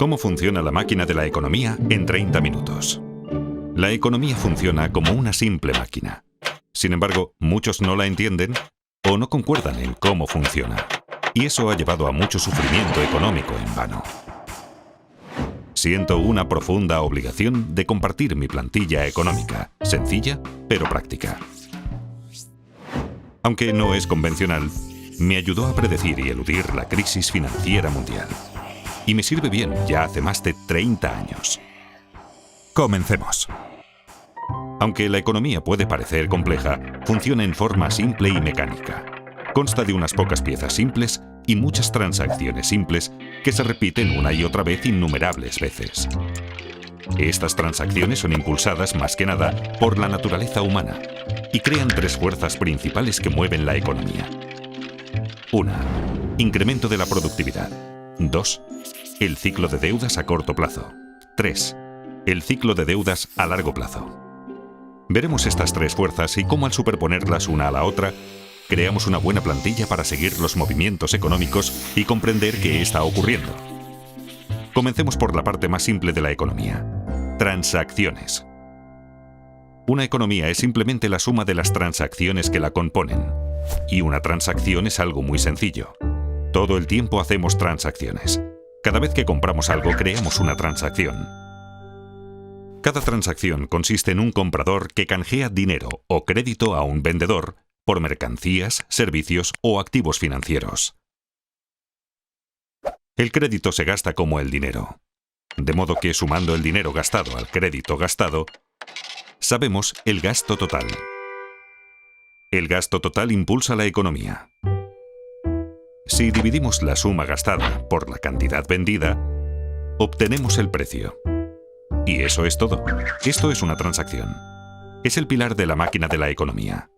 ¿Cómo funciona la máquina de la economía en 30 minutos? La economía funciona como una simple máquina. Sin embargo, muchos no la entienden o no concuerdan en cómo funciona. Y eso ha llevado a mucho sufrimiento económico en vano. Siento una profunda obligación de compartir mi plantilla económica, sencilla pero práctica. Aunque no es convencional, me ayudó a predecir y eludir la crisis financiera mundial. Y me sirve bien ya hace más de 30 años. Comencemos. Aunque la economía puede parecer compleja, funciona en forma simple y mecánica. Consta de unas pocas piezas simples y muchas transacciones simples que se repiten una y otra vez innumerables veces. Estas transacciones son impulsadas más que nada por la naturaleza humana y crean tres fuerzas principales que mueven la economía. 1. Incremento de la productividad. 2. El ciclo de deudas a corto plazo. 3. El ciclo de deudas a largo plazo. Veremos estas tres fuerzas y cómo al superponerlas una a la otra, creamos una buena plantilla para seguir los movimientos económicos y comprender qué está ocurriendo. Comencemos por la parte más simple de la economía. Transacciones. Una economía es simplemente la suma de las transacciones que la componen. Y una transacción es algo muy sencillo. Todo el tiempo hacemos transacciones. Cada vez que compramos algo, creamos una transacción. Cada transacción consiste en un comprador que canjea dinero o crédito a un vendedor por mercancías, servicios o activos financieros. El crédito se gasta como el dinero. De modo que sumando el dinero gastado al crédito gastado, sabemos el gasto total. El gasto total impulsa la economía. Si dividimos la suma gastada por la cantidad vendida, obtenemos el precio. Y eso es todo. Esto es una transacción. Es el pilar de la máquina de la economía.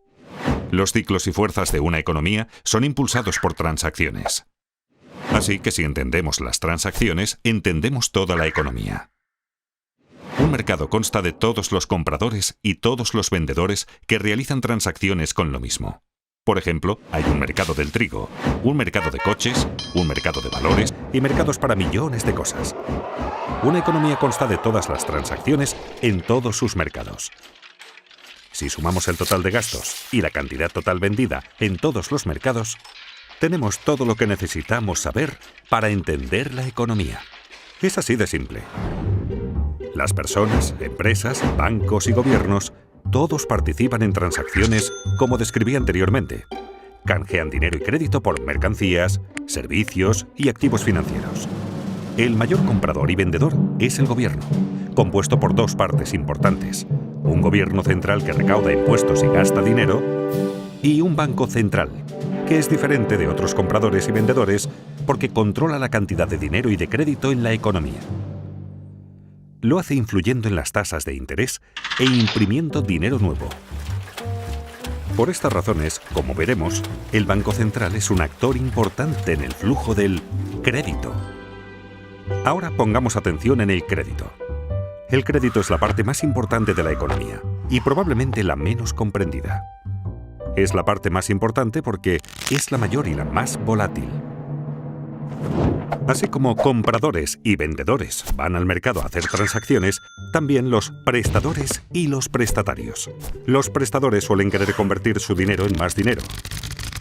Los ciclos y fuerzas de una economía son impulsados por transacciones. Así que si entendemos las transacciones, entendemos toda la economía. Un mercado consta de todos los compradores y todos los vendedores que realizan transacciones con lo mismo. Por ejemplo, hay un mercado del trigo, un mercado de coches, un mercado de valores y mercados para millones de cosas. Una economía consta de todas las transacciones en todos sus mercados. Si sumamos el total de gastos y la cantidad total vendida en todos los mercados, tenemos todo lo que necesitamos saber para entender la economía. Es así de simple. Las personas, empresas, bancos y gobiernos, todos participan en transacciones como describí anteriormente. Canjean dinero y crédito por mercancías, servicios y activos financieros. El mayor comprador y vendedor es el gobierno, compuesto por dos partes importantes. Un gobierno central que recauda impuestos y gasta dinero, y un banco central, que es diferente de otros compradores y vendedores porque controla la cantidad de dinero y de crédito en la economía. Lo hace influyendo en las tasas de interés e imprimiendo dinero nuevo. Por estas razones, como veremos, el Banco Central es un actor importante en el flujo del crédito. Ahora pongamos atención en el crédito. El crédito es la parte más importante de la economía y probablemente la menos comprendida. Es la parte más importante porque es la mayor y la más volátil. Así como compradores y vendedores van al mercado a hacer transacciones, también los prestadores y los prestatarios. Los prestadores suelen querer convertir su dinero en más dinero.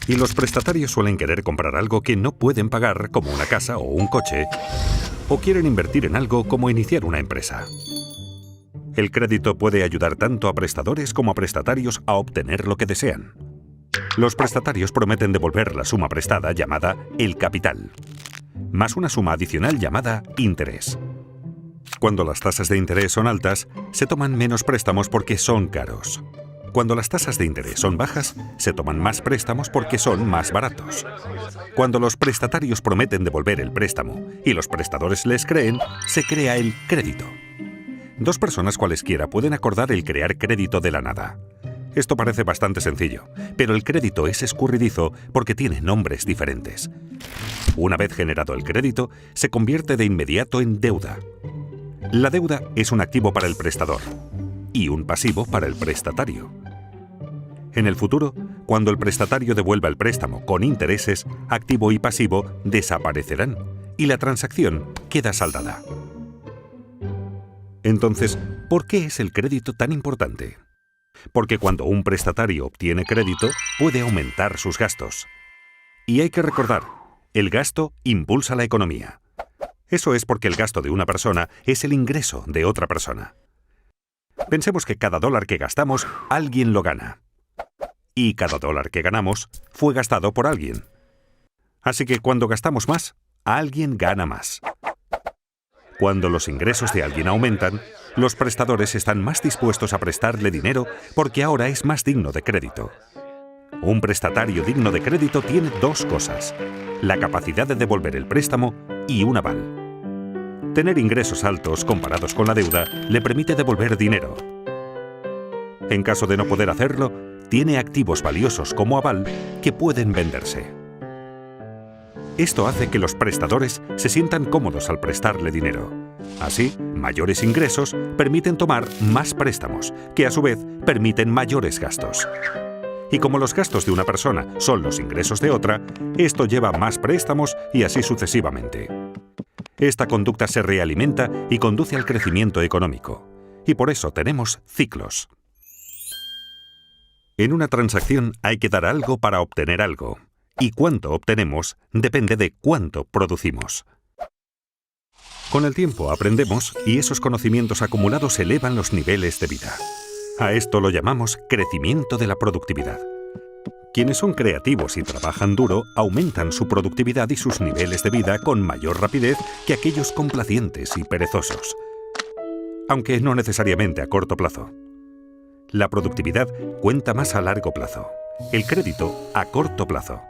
Y los prestatarios suelen querer comprar algo que no pueden pagar, como una casa o un coche, o quieren invertir en algo como iniciar una empresa. El crédito puede ayudar tanto a prestadores como a prestatarios a obtener lo que desean. Los prestatarios prometen devolver la suma prestada llamada el capital, más una suma adicional llamada interés. Cuando las tasas de interés son altas, se toman menos préstamos porque son caros. Cuando las tasas de interés son bajas, se toman más préstamos porque son más baratos. Cuando los prestatarios prometen devolver el préstamo y los prestadores les creen, se crea el crédito. Dos personas cualesquiera pueden acordar el crear crédito de la nada. Esto parece bastante sencillo, pero el crédito es escurridizo porque tiene nombres diferentes. Una vez generado el crédito, se convierte de inmediato en deuda. La deuda es un activo para el prestador y un pasivo para el prestatario. En el futuro, cuando el prestatario devuelva el préstamo con intereses, activo y pasivo desaparecerán y la transacción queda saldada. Entonces, ¿por qué es el crédito tan importante? Porque cuando un prestatario obtiene crédito, puede aumentar sus gastos. Y hay que recordar, el gasto impulsa la economía. Eso es porque el gasto de una persona es el ingreso de otra persona. Pensemos que cada dólar que gastamos, alguien lo gana. Y cada dólar que ganamos fue gastado por alguien. Así que cuando gastamos más, alguien gana más. Cuando los ingresos de alguien aumentan, los prestadores están más dispuestos a prestarle dinero porque ahora es más digno de crédito. Un prestatario digno de crédito tiene dos cosas: la capacidad de devolver el préstamo y un aval. Tener ingresos altos comparados con la deuda le permite devolver dinero. En caso de no poder hacerlo, tiene activos valiosos como aval que pueden venderse. Esto hace que los prestadores se sientan cómodos al prestarle dinero. Así, mayores ingresos permiten tomar más préstamos, que a su vez permiten mayores gastos. Y como los gastos de una persona son los ingresos de otra, esto lleva a más préstamos y así sucesivamente. Esta conducta se realimenta y conduce al crecimiento económico. Y por eso tenemos ciclos. En una transacción hay que dar algo para obtener algo. Y cuánto obtenemos depende de cuánto producimos. Con el tiempo aprendemos y esos conocimientos acumulados elevan los niveles de vida. A esto lo llamamos crecimiento de la productividad. Quienes son creativos y trabajan duro aumentan su productividad y sus niveles de vida con mayor rapidez que aquellos complacientes y perezosos. Aunque no necesariamente a corto plazo. La productividad cuenta más a largo plazo. El crédito a corto plazo.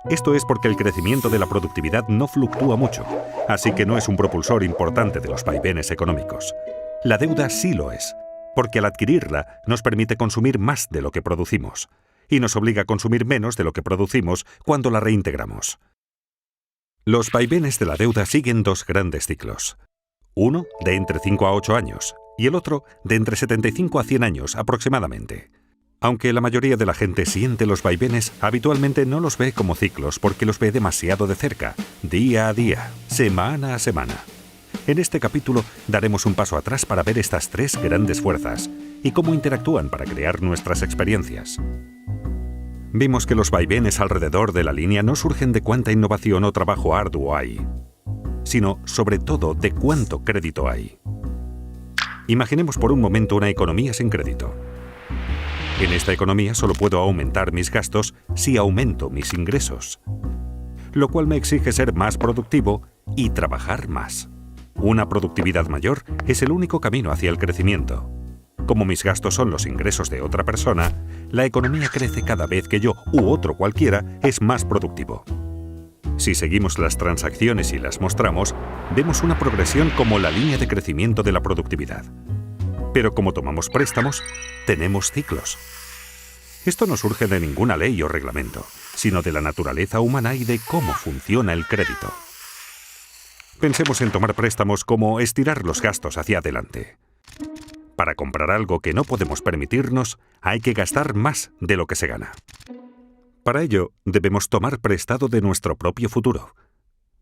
Esto es porque el crecimiento de la productividad no fluctúa mucho, así que no es un propulsor importante de los vaivenes económicos. La deuda sí lo es, porque al adquirirla nos permite consumir más de lo que producimos, y nos obliga a consumir menos de lo que producimos cuando la reintegramos. Los vaivenes de la deuda siguen dos grandes ciclos. Uno de entre 5 a 8 años, y el otro de entre 75 a 100 años aproximadamente. Aunque la mayoría de la gente siente los vaivenes, habitualmente no los ve como ciclos porque los ve demasiado de cerca, día a día, semana a semana. En este capítulo daremos un paso atrás para ver estas tres grandes fuerzas y cómo interactúan para crear nuestras experiencias. Vimos que los vaivenes alrededor de la línea no surgen de cuánta innovación o trabajo arduo hay, sino sobre todo de cuánto crédito hay. Imaginemos por un momento una economía sin crédito. En esta economía solo puedo aumentar mis gastos si aumento mis ingresos, lo cual me exige ser más productivo y trabajar más. Una productividad mayor es el único camino hacia el crecimiento. Como mis gastos son los ingresos de otra persona, la economía crece cada vez que yo u otro cualquiera es más productivo. Si seguimos las transacciones y las mostramos, vemos una progresión como la línea de crecimiento de la productividad. Pero como tomamos préstamos, tenemos ciclos. Esto no surge de ninguna ley o reglamento, sino de la naturaleza humana y de cómo funciona el crédito. Pensemos en tomar préstamos como estirar los gastos hacia adelante. Para comprar algo que no podemos permitirnos, hay que gastar más de lo que se gana. Para ello, debemos tomar prestado de nuestro propio futuro.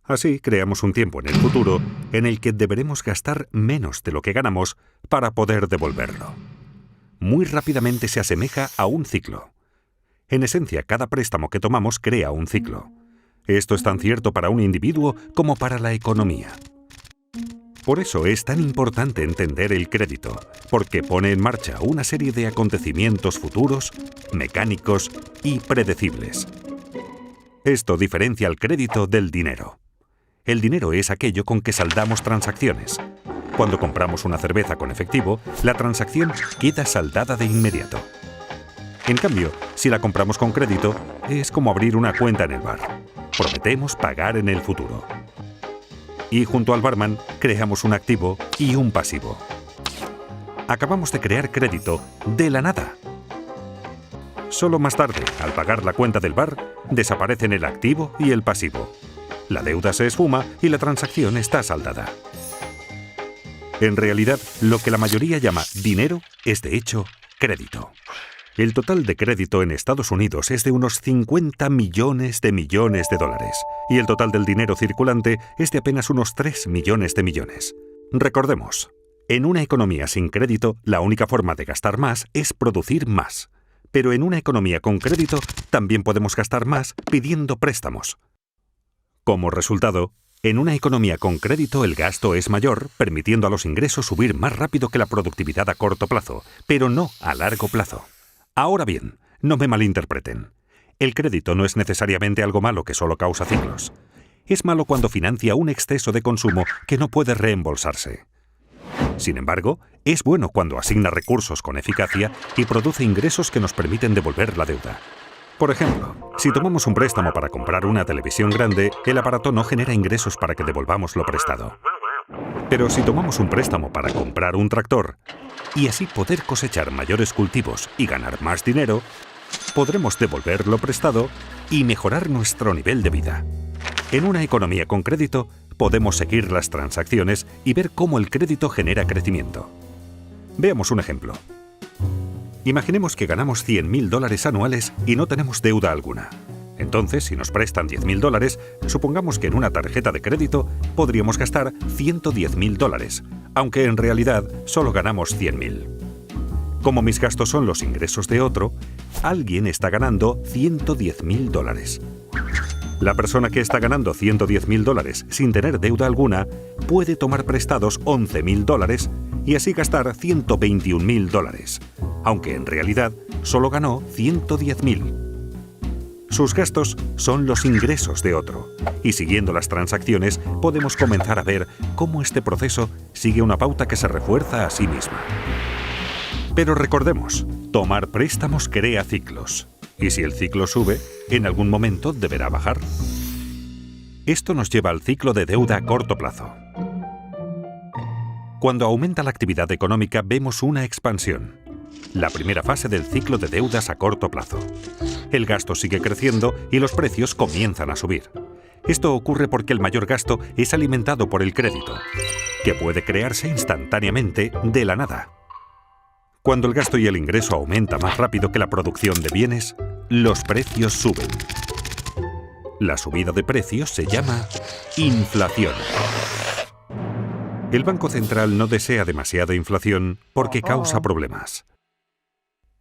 Así creamos un tiempo en el futuro en el que deberemos gastar menos de lo que ganamos para poder devolverlo. Muy rápidamente se asemeja a un ciclo. En esencia, cada préstamo que tomamos crea un ciclo. Esto es tan cierto para un individuo como para la economía. Por eso es tan importante entender el crédito, porque pone en marcha una serie de acontecimientos futuros, mecánicos y predecibles. Esto diferencia al crédito del dinero. El dinero es aquello con que saldamos transacciones. Cuando compramos una cerveza con efectivo, la transacción queda saldada de inmediato. En cambio, si la compramos con crédito, es como abrir una cuenta en el bar. Prometemos pagar en el futuro. Y junto al barman, creamos un activo y un pasivo. Acabamos de crear crédito de la nada. Solo más tarde, al pagar la cuenta del bar, desaparecen el activo y el pasivo. La deuda se esfuma y la transacción está saldada. En realidad, lo que la mayoría llama dinero es de hecho crédito. El total de crédito en Estados Unidos es de unos 50 millones de dólares, y el total del dinero circulante es de apenas unos 3 millones de millones. Recordemos, en una economía sin crédito, la única forma de gastar más es producir más. Pero en una economía con crédito, también podemos gastar más pidiendo préstamos. Como resultado, en una economía con crédito el gasto es mayor, permitiendo a los ingresos subir más rápido que la productividad a corto plazo, pero no a largo plazo. Ahora bien, no me malinterpreten. El crédito no es necesariamente algo malo que solo causa ciclos. Es malo cuando financia un exceso de consumo que no puede reembolsarse. Sin embargo, es bueno cuando asigna recursos con eficacia y produce ingresos que nos permiten devolver la deuda. Por ejemplo, si tomamos un préstamo para comprar una televisión grande, el aparato no genera ingresos para que devolvamos lo prestado. Pero si tomamos un préstamo para comprar un tractor, y así poder cosechar mayores cultivos y ganar más dinero, podremos devolver lo prestado y mejorar nuestro nivel de vida. En una economía con crédito, podemos seguir las transacciones y ver cómo el crédito genera crecimiento. Veamos un ejemplo. Imaginemos que ganamos $100.000 anuales y no tenemos deuda alguna. Entonces, si nos prestan $10.000, supongamos que en una tarjeta de crédito podríamos gastar $110.000, aunque en realidad solo ganamos $100.000. Como mis gastos son los ingresos de otro, alguien está ganando $110.000. La persona que está ganando $110.000 sin tener deuda alguna puede tomar prestados $11.000 y así gastar $121.000, aunque en realidad solo ganó $110.000. Sus gastos son los ingresos de otro, y siguiendo las transacciones podemos comenzar a ver cómo este proceso sigue una pauta que se refuerza a sí misma. Pero recordemos, tomar préstamos crea ciclos, y si el ciclo sube, en algún momento deberá bajar. Esto nos lleva al ciclo de deuda a corto plazo. Cuando aumenta la actividad económica vemos una expansión, la primera fase del ciclo de deudas a corto plazo. El gasto sigue creciendo y los precios comienzan a subir. Esto ocurre porque el mayor gasto es alimentado por el crédito, que puede crearse instantáneamente de la nada. Cuando el gasto y el ingreso aumenta más rápido que la producción de bienes, los precios suben. La subida de precios se llama inflación. El Banco Central no desea demasiada inflación porque causa problemas.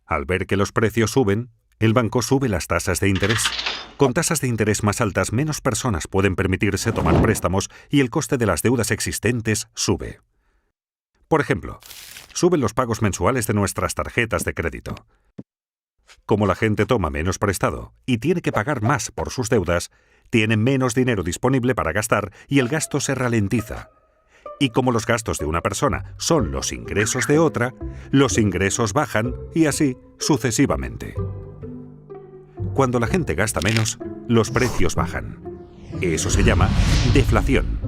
Al ver que los precios suben, el banco sube las tasas de interés. Con tasas de interés más altas, menos personas pueden permitirse tomar préstamos y el coste de las deudas existentes sube. Por ejemplo, suben los pagos mensuales de nuestras tarjetas de crédito. Como la gente toma menos prestado y tiene que pagar más por sus deudas, tienen menos dinero disponible para gastar y el gasto se ralentiza. Y como los gastos de una persona son los ingresos de otra, los ingresos bajan y así sucesivamente. Cuando la gente gasta menos, los precios bajan. Eso se llama deflación.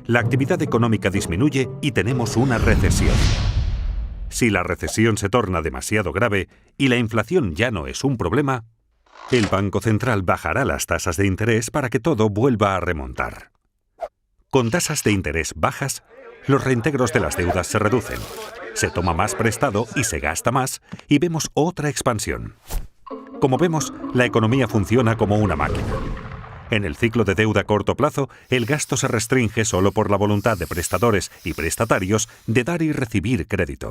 La actividad económica disminuye y tenemos una recesión. Si la recesión se torna demasiado grave y la inflación ya no es un problema, el Banco Central bajará las tasas de interés para que todo vuelva a remontar. Con tasas de interés bajas, los reintegros de las deudas se reducen, se toma más prestado y se gasta más, y vemos otra expansión. Como vemos, la economía funciona como una máquina. En el ciclo de deuda a corto plazo, el gasto se restringe solo por la voluntad de prestadores y prestatarios de dar y recibir crédito.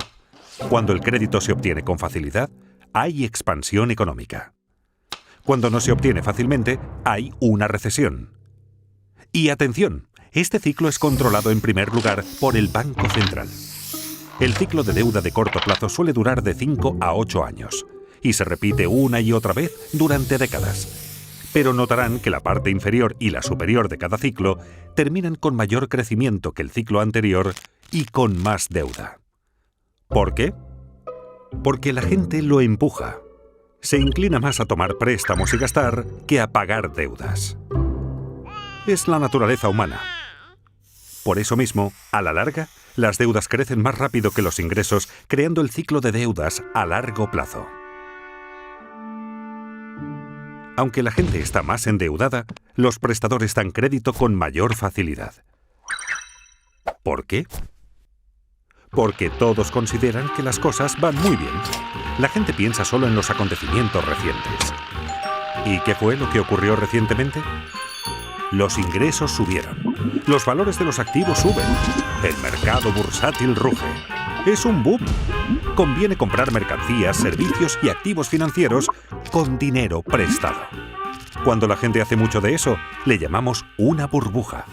Cuando el crédito se obtiene con facilidad, hay expansión económica. Cuando no se obtiene fácilmente, hay una recesión. Y atención, este ciclo es controlado en primer lugar por el Banco Central. El ciclo de deuda de corto plazo suele durar de 5 a 8 años y se repite una y otra vez durante décadas. Pero notarán que la parte inferior y la superior de cada ciclo terminan con mayor crecimiento que el ciclo anterior y con más deuda. ¿Por qué? Porque la gente lo empuja. Se inclina más a tomar préstamos y gastar que a pagar deudas. Es la naturaleza humana. Por eso mismo, a la larga, las deudas crecen más rápido que los ingresos, creando el ciclo de deudas a largo plazo. Aunque la gente está más endeudada, los prestadores dan crédito con mayor facilidad. ¿Por qué? Porque todos consideran que las cosas van muy bien. La gente piensa solo en los acontecimientos recientes. ¿Y qué fue lo que ocurrió recientemente? Los ingresos subieron. Los valores de los activos suben. El mercado bursátil ruge. Es un boom. Conviene comprar mercancías, servicios y activos financieros con dinero prestado. Cuando la gente hace mucho de eso, le llamamos una burbuja.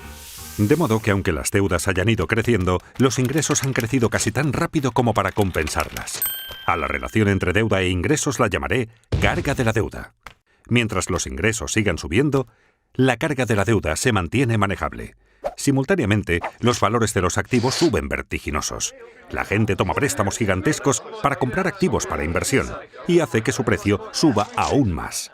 De modo que aunque las deudas hayan ido creciendo, los ingresos han crecido casi tan rápido como para compensarlas. A la relación entre deuda e ingresos la llamaré carga de la deuda. Mientras los ingresos sigan subiendo, la carga de la deuda se mantiene manejable. Simultáneamente, los valores de los activos suben vertiginosos. La gente toma préstamos gigantescos para comprar activos para inversión y hace que su precio suba aún más.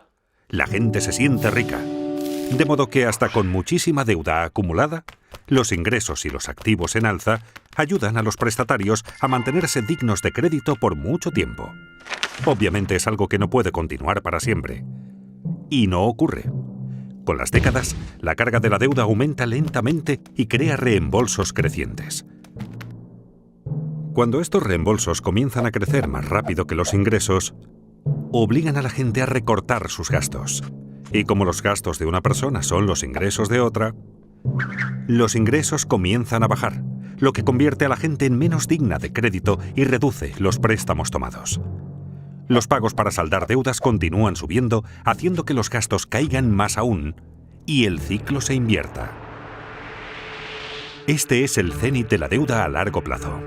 La gente se siente rica. De modo que hasta con muchísima deuda acumulada, los ingresos y los activos en alza ayudan a los prestatarios a mantenerse dignos de crédito por mucho tiempo. Obviamente es algo que no puede continuar para siempre. Y no ocurre. Con las décadas, la carga de la deuda aumenta lentamente y crea reembolsos crecientes. Cuando estos reembolsos comienzan a crecer más rápido que los ingresos, obligan a la gente a recortar sus gastos. Y como los gastos de una persona son los ingresos de otra, los ingresos comienzan a bajar, lo que convierte a la gente en menos digna de crédito y reduce los préstamos tomados. Los pagos para saldar deudas continúan subiendo, haciendo que los gastos caigan más aún y el ciclo se invierta. Este es el cenit de la deuda a largo plazo.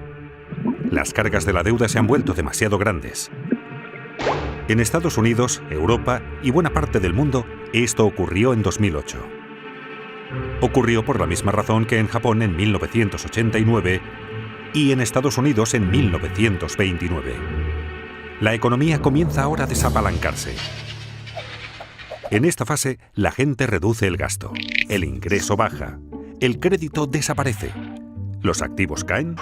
Las cargas de la deuda se han vuelto demasiado grandes. En Estados Unidos, Europa y buena parte del mundo, esto ocurrió en 2008. Ocurrió por la misma razón que en Japón en 1989 y en Estados Unidos en 1929. La economía comienza ahora a desapalancarse. En esta fase, la gente reduce el gasto, el ingreso baja, el crédito desaparece, los activos caen,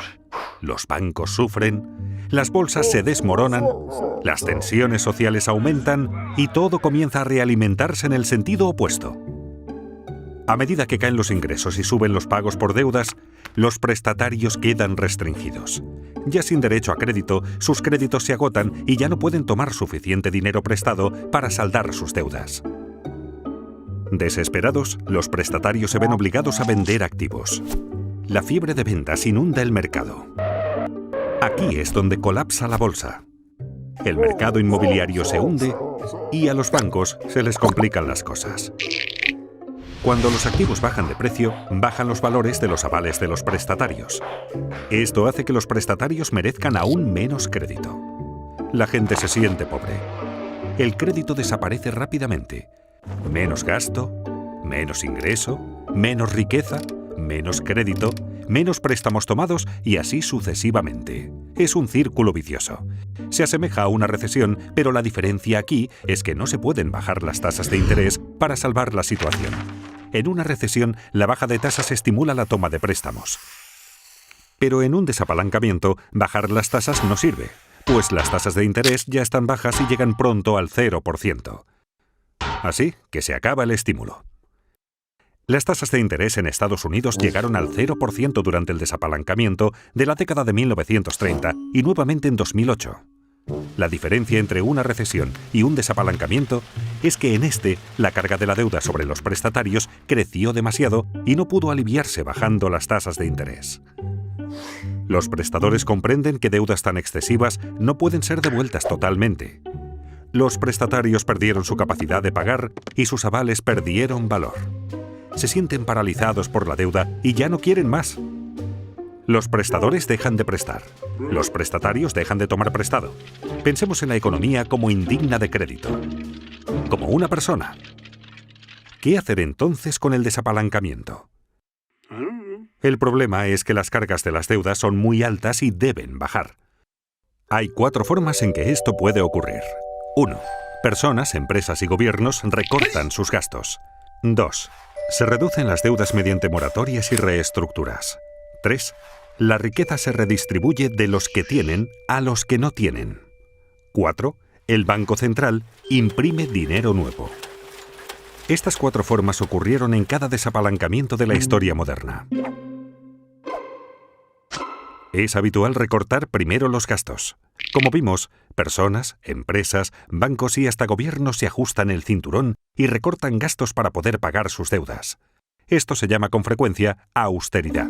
los bancos sufren, las bolsas se desmoronan, las tensiones sociales aumentan y todo comienza a realimentarse en el sentido opuesto. A medida que caen los ingresos y suben los pagos por deudas, los prestatarios quedan restringidos. Ya sin derecho a crédito, sus créditos se agotan y ya no pueden tomar suficiente dinero prestado para saldar sus deudas. Desesperados, los prestatarios se ven obligados a vender activos. La fiebre de ventas inunda el mercado. Aquí es donde colapsa la bolsa. El mercado inmobiliario se hunde y a los bancos se les complican las cosas. Cuando los activos bajan de precio, bajan los valores de los avales de los prestatarios. Esto hace que los prestatarios merezcan aún menos crédito. La gente se siente pobre. El crédito desaparece rápidamente. Menos gasto, menos ingreso, menos riqueza, menos crédito, menos préstamos tomados y así sucesivamente. Es un círculo vicioso. Se asemeja a una recesión, pero la diferencia aquí es que no se pueden bajar las tasas de interés para salvar la situación. En una recesión, la baja de tasas estimula la toma de préstamos. Pero en un desapalancamiento, bajar las tasas no sirve, pues las tasas de interés ya están bajas y llegan pronto al 0%. Así que se acaba el estímulo. Las tasas de interés en Estados Unidos llegaron al 0% durante el desapalancamiento de la década de 1930 y nuevamente en 2008. La diferencia entre una recesión y un desapalancamiento es que en este, la carga de la deuda sobre los prestatarios creció demasiado y no pudo aliviarse bajando las tasas de interés. Los prestadores comprenden que deudas tan excesivas no pueden ser devueltas totalmente. Los prestatarios perdieron su capacidad de pagar y sus avales perdieron valor. Se sienten paralizados por la deuda y ya no quieren más. Los prestadores dejan de prestar. Los prestatarios dejan de tomar prestado. Pensemos en la economía como indigna de crédito. Como una persona. ¿Qué hacer entonces con el desapalancamiento? El problema es que las cargas de las deudas son muy altas y deben bajar. Hay 4 formas en que esto puede ocurrir. 1. Personas, empresas y gobiernos recortan sus gastos. 2. Se reducen las deudas mediante moratorias y reestructuras. 3. La riqueza se redistribuye de los que tienen a los que no tienen. 4. El Banco Central imprime dinero nuevo. Estas 4 formas ocurrieron en cada desapalancamiento de la historia moderna. Es habitual recortar primero los gastos. Como vimos, personas, empresas, bancos y hasta gobiernos se ajustan el cinturón y recortan gastos para poder pagar sus deudas. Esto se llama con frecuencia austeridad.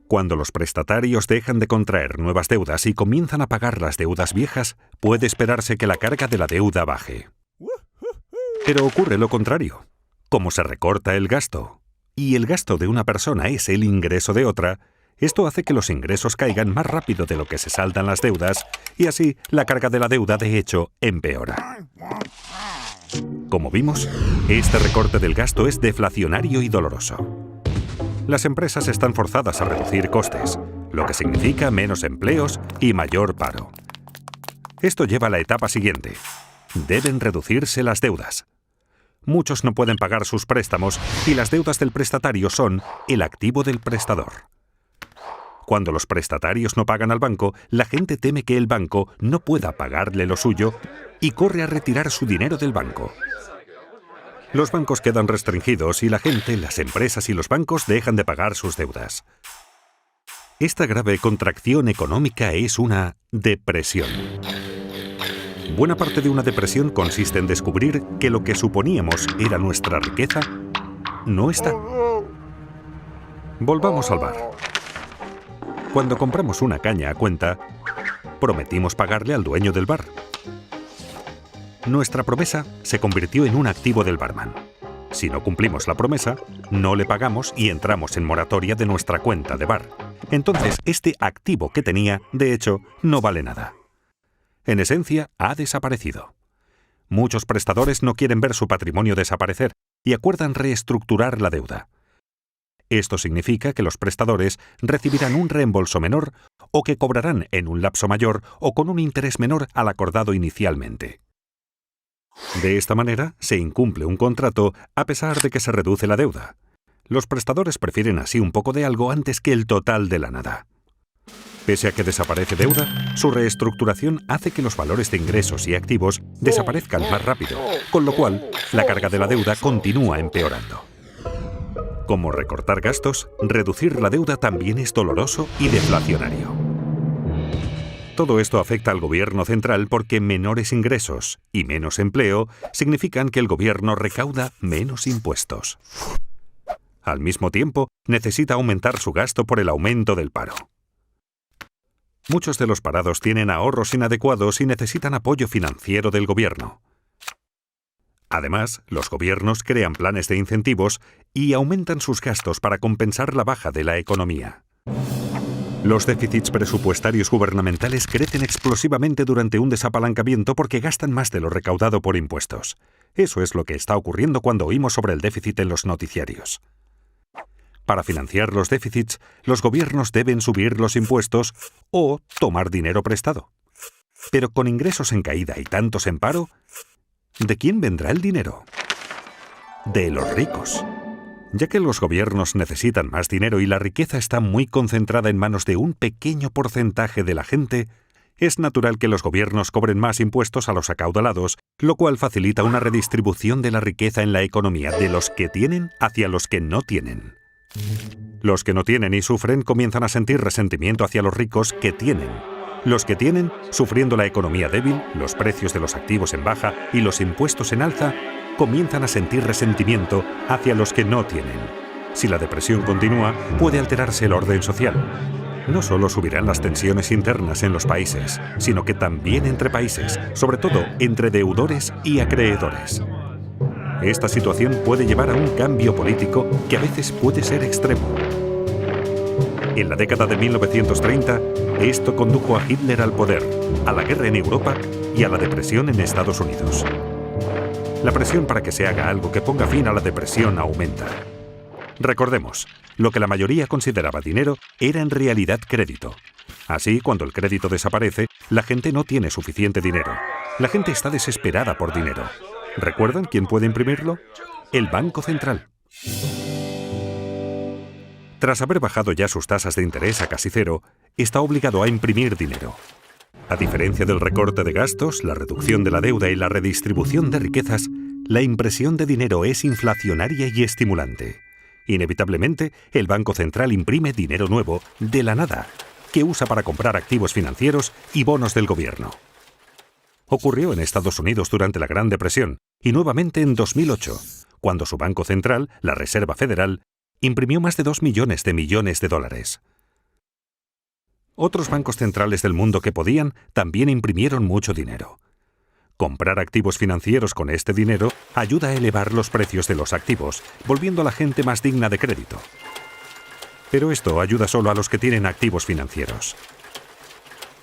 Cuando los prestatarios dejan de contraer nuevas deudas y comienzan a pagar las deudas viejas, puede esperarse que la carga de la deuda baje. Pero ocurre lo contrario. Como se recorta el gasto, y el gasto de una persona es el ingreso de otra, esto hace que los ingresos caigan más rápido de lo que se saldan las deudas, y así la carga de la deuda de hecho empeora. Como vimos, este recorte del gasto es deflacionario y doloroso. Las empresas están forzadas a reducir costes, lo que significa menos empleos y mayor paro. Esto lleva a la etapa siguiente. Deben reducirse las deudas. Muchos no pueden pagar sus préstamos y las deudas del prestatario son el activo del prestador. Cuando los prestatarios no pagan al banco, la gente teme que el banco no pueda pagarle lo suyo y corre a retirar su dinero del banco. Los bancos quedan restringidos y la gente, las empresas y los bancos dejan de pagar sus deudas. Esta grave contracción económica es una depresión. Buena parte de una depresión consiste en descubrir que lo que suponíamos era nuestra riqueza no está. Volvamos al bar. Cuando compramos una caña a cuenta, prometimos pagarle al dueño del bar. Nuestra promesa se convirtió en un activo del barman. Si no cumplimos la promesa, no le pagamos y entramos en moratoria de nuestra cuenta de bar. Entonces, este activo que tenía, de hecho, no vale nada. En esencia, ha desaparecido. Muchos prestadores no quieren ver su patrimonio desaparecer y acuerdan reestructurar la deuda. Esto significa que los prestadores recibirán un reembolso menor o que cobrarán en un lapso mayor o con un interés menor al acordado inicialmente. De esta manera, se incumple un contrato a pesar de que se reduce la deuda. Los prestadores prefieren así un poco de algo antes que el total de la nada. Pese a que desaparece deuda, su reestructuración hace que los valores de ingresos y activos desaparezcan más rápido, con lo cual la carga de la deuda continúa empeorando. Como recortar gastos, reducir la deuda también es doloroso y deflacionario. Todo esto afecta al gobierno central porque menores ingresos y menos empleo significan que el gobierno recauda menos impuestos. Al mismo tiempo, necesita aumentar su gasto por el aumento del paro. Muchos de los parados tienen ahorros inadecuados y necesitan apoyo financiero del gobierno. Además, los gobiernos crean planes de incentivos y aumentan sus gastos para compensar la baja de la economía. Los déficits presupuestarios gubernamentales crecen explosivamente durante un desapalancamiento porque gastan más de lo recaudado por impuestos. Eso es lo que está ocurriendo cuando oímos sobre el déficit en los noticiarios. Para financiar los déficits, los gobiernos deben subir los impuestos o tomar dinero prestado. Pero con ingresos en caída y tantos en paro, ¿de quién vendrá el dinero? De los ricos. Ya que los gobiernos necesitan más dinero y la riqueza está muy concentrada en manos de un pequeño porcentaje de la gente, es natural que los gobiernos cobren más impuestos a los acaudalados, lo cual facilita una redistribución de la riqueza en la economía de los que tienen hacia los que no tienen. Los que no tienen y sufren comienzan a sentir resentimiento hacia los ricos que tienen. Los que tienen, sufriendo la economía débil, los precios de los activos en baja y los impuestos en alza, comienzan a sentir resentimiento hacia los que no tienen. Si la depresión continúa, puede alterarse el orden social. No solo subirán las tensiones internas en los países, sino que también entre países, sobre todo entre deudores y acreedores. Esta situación puede llevar a un cambio político que a veces puede ser extremo. En la década de 1930, esto condujo a Hitler al poder, a la guerra en Europa y a la depresión en Estados Unidos. La presión para que se haga algo que ponga fin a la depresión aumenta. Recordemos, lo que la mayoría consideraba dinero era en realidad crédito. Así, cuando el crédito desaparece, la gente no tiene suficiente dinero. La gente está desesperada por dinero. ¿Recuerdan quién puede imprimirlo? El Banco Central. Tras haber bajado ya sus tasas de interés a casi cero, está obligado a imprimir dinero. A diferencia del recorte de gastos, la reducción de la deuda y la redistribución de riquezas, la impresión de dinero es inflacionaria y estimulante. Inevitablemente, el Banco Central imprime dinero nuevo de la nada que usa para comprar activos financieros y bonos del gobierno. Ocurrió en Estados Unidos durante la Gran Depresión y nuevamente en 2008, cuando su Banco Central, la Reserva Federal, imprimió más de 2 millones de dólares. Otros bancos centrales del mundo que podían también imprimieron mucho dinero. Comprar activos financieros con este dinero ayuda a elevar los precios de los activos, volviendo a la gente más digna de crédito. Pero esto ayuda solo a los que tienen activos financieros.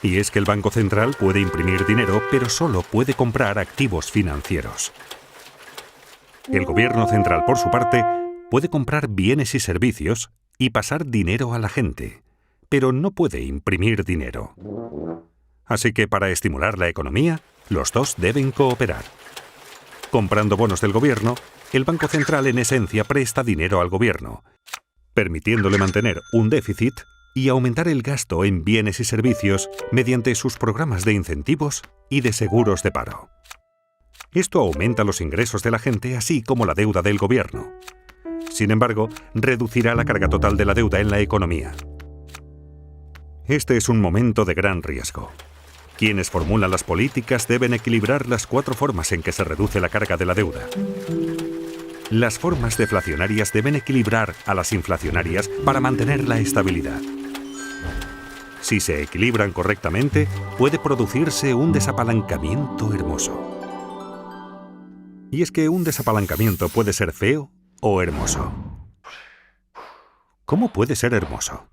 Y es que el Banco Central puede imprimir dinero, pero solo puede comprar activos financieros. El Gobierno Central, por su parte, puede comprar bienes y servicios y pasar dinero a la gente, pero no puede imprimir dinero. Así que para estimular la economía, los dos deben cooperar. Comprando bonos del gobierno, el Banco Central en esencia presta dinero al gobierno, permitiéndole mantener un déficit y aumentar el gasto en bienes y servicios mediante sus programas de incentivos y de seguros de paro. Esto aumenta los ingresos de la gente, así como la deuda del gobierno. Sin embargo, reducirá la carga total de la deuda en la economía. Este es un momento de gran riesgo. Quienes formulan las políticas deben equilibrar las 4 formas en que se reduce la carga de la deuda. Las formas deflacionarias deben equilibrar a las inflacionarias para mantener la estabilidad. Si se equilibran correctamente, puede producirse un desapalancamiento hermoso. Y es que un desapalancamiento puede ser feo o hermoso. ¿Cómo puede ser hermoso?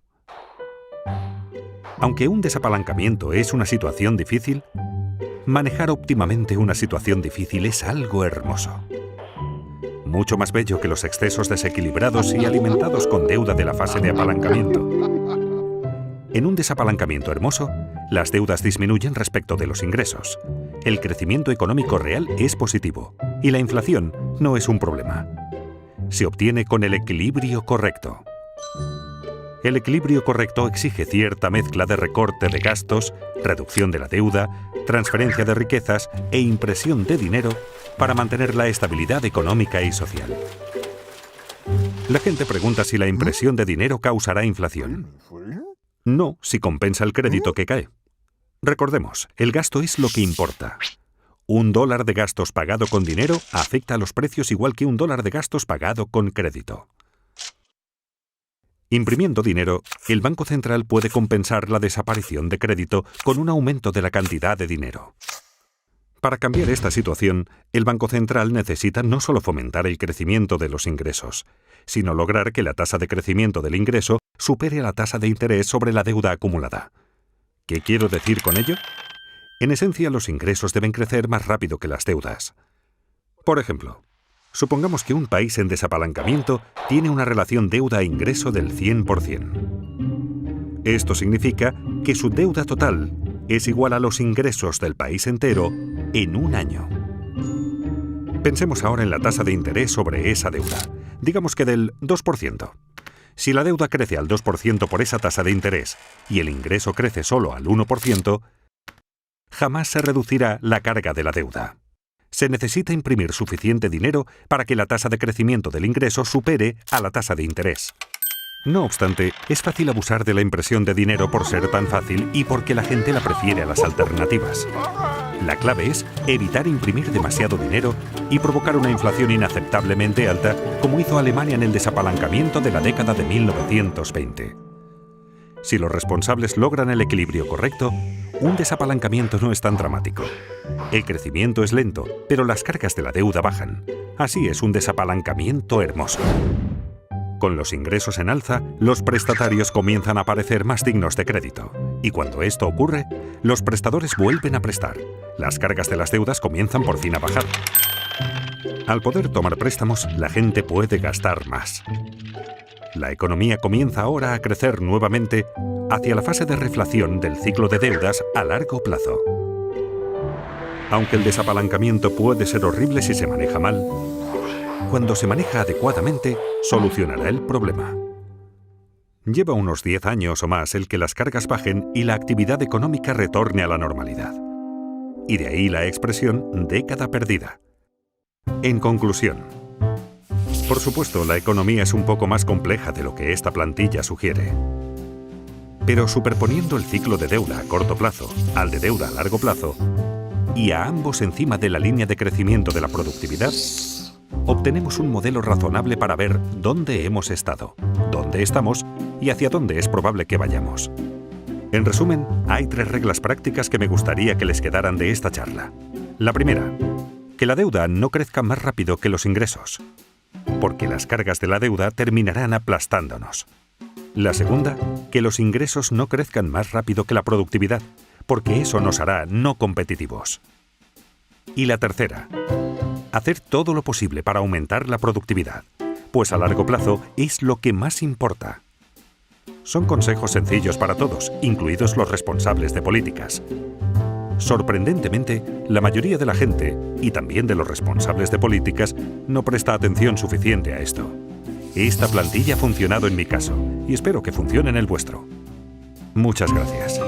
Aunque un desapalancamiento es una situación difícil, manejar óptimamente una situación difícil es algo hermoso. Mucho más bello que los excesos desequilibrados y alimentados con deuda de la fase de apalancamiento. En un desapalancamiento hermoso, las deudas disminuyen respecto de los ingresos. El crecimiento económico real es positivo y la inflación no es un problema. Se obtiene con el equilibrio correcto. El equilibrio correcto exige cierta mezcla de recorte de gastos, reducción de la deuda, transferencia de riquezas e impresión de dinero para mantener la estabilidad económica y social. La gente pregunta si la impresión de dinero causará inflación. No, si compensa el crédito que cae. Recordemos, el gasto es lo que importa. $1 de gastos pagado con dinero afecta a los precios igual que $1 de gastos pagado con crédito. Imprimiendo dinero, el Banco Central puede compensar la desaparición de crédito con un aumento de la cantidad de dinero. Para cambiar esta situación, el Banco Central necesita no solo fomentar el crecimiento de los ingresos, sino lograr que la tasa de crecimiento del ingreso supere a la tasa de interés sobre la deuda acumulada. ¿Qué quiero decir con ello? En esencia, los ingresos deben crecer más rápido que las deudas. Por ejemplo, supongamos que un país en desapalancamiento tiene una relación deuda-ingreso del 100%. Esto significa que su deuda total es igual a los ingresos del país entero en un año. Pensemos ahora en la tasa de interés sobre esa deuda, digamos que del 2%. Si la deuda crece al 2% por esa tasa de interés y el ingreso crece solo al 1%, jamás se reducirá la carga de la deuda. Se necesita imprimir suficiente dinero para que la tasa de crecimiento del ingreso supere a la tasa de interés. No obstante, es fácil abusar de la impresión de dinero por ser tan fácil y porque la gente la prefiere a las alternativas. La clave es evitar imprimir demasiado dinero y provocar una inflación inaceptablemente alta, como hizo Alemania en el desapalancamiento de la década de 1920. Si los responsables logran el equilibrio correcto, un desapalancamiento no es tan dramático. El crecimiento es lento, pero las cargas de la deuda bajan. Así es un desapalancamiento hermoso. Con los ingresos en alza, los prestatarios comienzan a parecer más dignos de crédito. Y cuando esto ocurre, los prestadores vuelven a prestar. Las cargas de las deudas comienzan por fin a bajar. Al poder tomar préstamos, la gente puede gastar más. La economía comienza ahora a crecer nuevamente hacia la fase de reflación del ciclo de deudas a largo plazo. Aunque el desapalancamiento puede ser horrible si se maneja mal, cuando se maneja adecuadamente, solucionará el problema. Lleva unos 10 años o más el que las cargas bajen y la actividad económica retorne a la normalidad. Y de ahí la expresión década perdida. En conclusión, por supuesto, la economía es un poco más compleja de lo que esta plantilla sugiere. Pero superponiendo el ciclo de deuda a corto plazo al de deuda a largo plazo, y a ambos encima de la línea de crecimiento de la productividad, obtenemos un modelo razonable para ver dónde hemos estado, dónde estamos y hacia dónde es probable que vayamos. En resumen, hay 3 reglas prácticas que me gustaría que les quedaran de esta charla. La primera, que la deuda no crezca más rápido que los ingresos, porque las cargas de la deuda terminarán aplastándonos. La segunda, que los ingresos no crezcan más rápido que la productividad, porque eso nos hará no competitivos. Y la tercera, hacer todo lo posible para aumentar la productividad, pues a largo plazo es lo que más importa. Son consejos sencillos para todos, incluidos los responsables de políticas. Sorprendentemente, la mayoría de la gente, y también de los responsables de políticas, no presta atención suficiente a esto. Esta plantilla ha funcionado en mi caso, y espero que funcione en el vuestro. Muchas gracias.